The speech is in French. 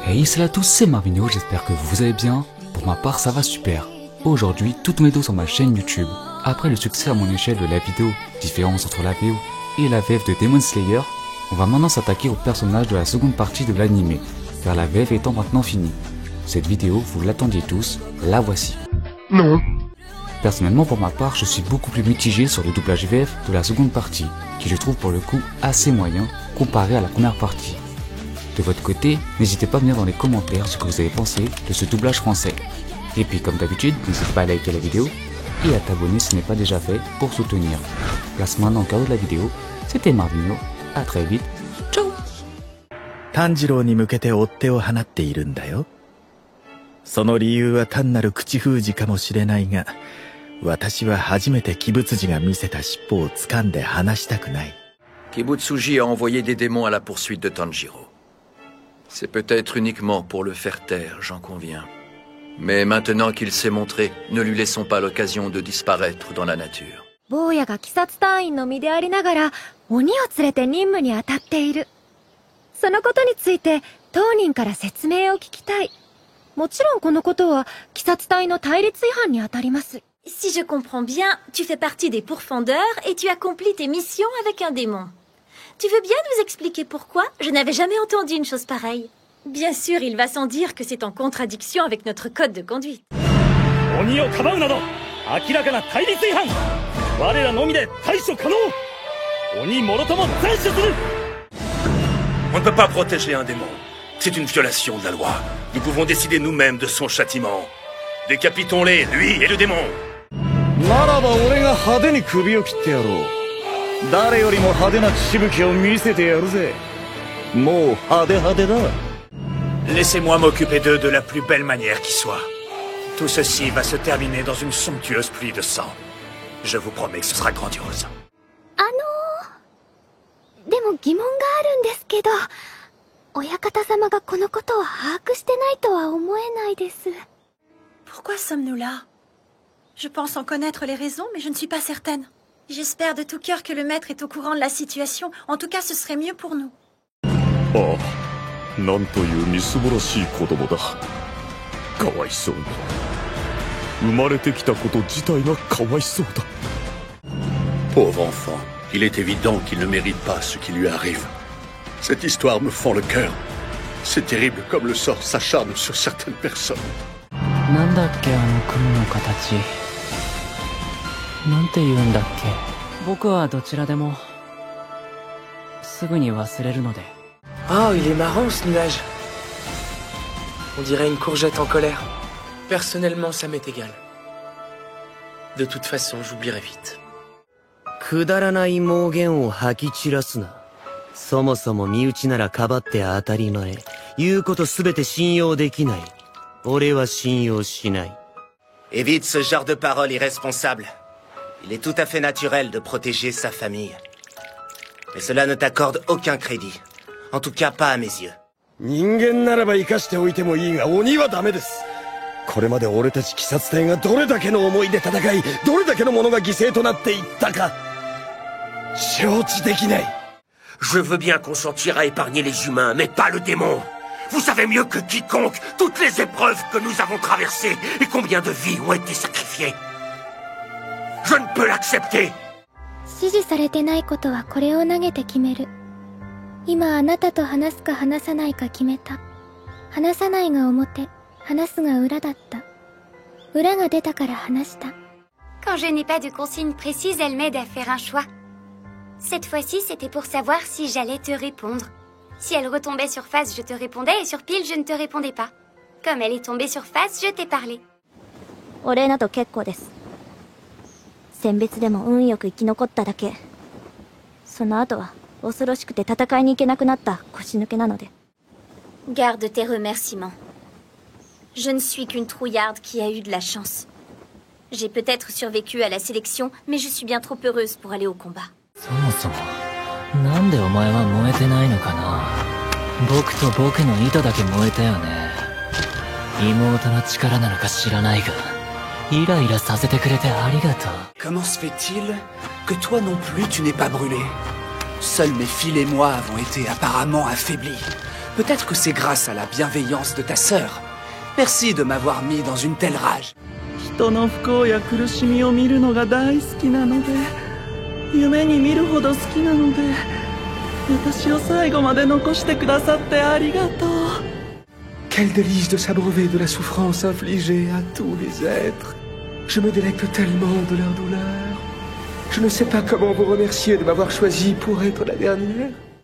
Hey salut à tous, c'est Marvino, j'espère que vous allez bien. Pour ma part ça va super. Aujourd'hui, toutes mes vidéos sur ma chaîne YouTube. Après le succès à mon échelle de la vidéo, différence entre la VO et la VF de Demon Slayer, on va maintenant s'attaquer au personnage de la seconde partie de l'anime, car la VF étant maintenant finie. Cette vidéo, vous l'attendiez tous, la voici. Non. Personnellement pour ma part, je suis beaucoup plus mitigé sur le doublage VF de la seconde partie, qui je trouve pour le coup assez moyen comparé à la première partie. De votre côté, n'hésitez pas à me dire dans les commentaires ce que vous avez pensé de ce doublage français. Et puis comme d'habitude, n'hésitez pas à liker la vidéo et à t'abonner si ce n'est pas déjà fait pour soutenir. Place maintenant au cadeau de la vidéo, c'était Marvino, à très vite, ciao. Tanjiroに向けて追っ手を放っているんだよ。その理由は単なる口封じかもしれないが、私は初めて鬼物児が見せた尻尾を掴んで離したくない。Kibutsuji a envoyé des démons à la poursuite de Tanjiro. C'est peut-être uniquement pour le faire taire, j'en conviens. Mais maintenant qu'il s'est montré, ne lui laissons pas l'occasion de disparaître dans la nature. 坊やが鬼殺隊員の身でありながら鬼を連れて任務に当たっている。そのことについて当人から説明を聞きたい。もちろんこのことは鬼殺隊の対立違反に当たります。Si je comprends bien, tu fais partie des pourfendeurs et tu accomplis tes missions avec un démon. Tu veux bien nous expliquer pourquoi? Je n'avais jamais entendu une chose pareille. Bien sûr, il va sans dire que c'est en contradiction avec notre code de conduite. On ne peut pas protéger un démon. C'est une violation de la loi. Nous pouvons décider nous-mêmes de son châtiment. Décapitons-les, lui et le démon. Laissez-moi m'occuper d'eux de la plus belle manière qui soit. Tout ceci va se terminer dans une somptueuse pluie de sang. Je vous promets que ce sera grandiose. でも疑問があるんですけど、親方様がこのことを把握してないとは思えないです。Pourquoi sommes-nous là? Je pense en connaître les raisons, mais je ne suis pas certaine. J'espère de tout cœur que le maître est au courant de la situation. En tout cas, ce serait mieux pour nous. Pauvre enfant, il est évident qu'il ne mérite pas ce qui lui arrive. Cette histoire me fend le cœur. C'est terrible comme le sort s'acharne sur certaines personnes. なんだっけあの雲の形。なんて言うんだっけ。僕はどちらでもすぐに忘れるので。Oh, il est marrant ce nuage. On dirait une courgette en colère. Personnellement, ça m'est égal. De toute façon, j'oublierai vite. くだらない妄言を吐き散らすな。そもそも身内ならかばって当たり前。言うことすべて信用できない。俺は信用しない。Évite ce genre de paroles irresponsables. Il est tout à fait naturel de protéger sa famille. Mais cela ne t'accorde aucun crédit. En tout cas, pas à mes yeux. 人間ならば生かしておいてもいいが鬼はダメです。これまで俺たち鬼殺隊がどれだけの思いで戦い、どれだけの者が犠牲となっていったか、承知できない。Je veux bien consentir à épargner les humains, mais pas le démon. Vous savez mieux que quiconque toutes les épreuves que nous avons traversées et combien de vies ont été sacrifiées. Je ne peux l'accepter. 指示されてないことはこれを投げて決める。今あなたと話すか話さないか決めた。話さないが表、話すが裏だった。裏が出たから話した。Quand je n'ai pas de consigne précise, elle m'aide à faire un choix. Cette fois-ci, c'était pour savoir si j'allais te répondre. Si elle retombait sur face, je te répondais, et sur pile, je ne te répondais pas. Comme elle est tombée sur face, je t'ai parlé. お礼など結構です。選別でも運よく生き残っただけ。その後は恐ろしくて戦いに行けなくなった腰抜けなので。Garde tes remerciements. Je ne suis qu'une trouillarde qui a eu de la chance. J'ai peut-être survécu à la sélection, mais je suis bien trop heureuse pour aller au combat. そもそもなんでお前は燃えてないのかな。僕と僕の糸だけ燃えたよね。妹の力なのか知らないが、イライラさせてくれてありがとう。Comment se fait-il que toi non plus tu n'es pas brûlé? Seuls mes fils et moi avons été apparemment affaiblis. Peut-être que c'est grâce à la bienveillance de ta sœur. Merci de m'avoir mis dans une telle rage. 人の不幸や苦しみを見るのが大好きなので、夢に見るほど好きなので、私を最後まで残してくださってありがとう。Quel délice de s'abreuver de la souffrance infligée à tous les êtres. Je me délecte tellement de leur douleur. Je ne sais pas comment vous remercier de m'avoir choisi pour être la dernière.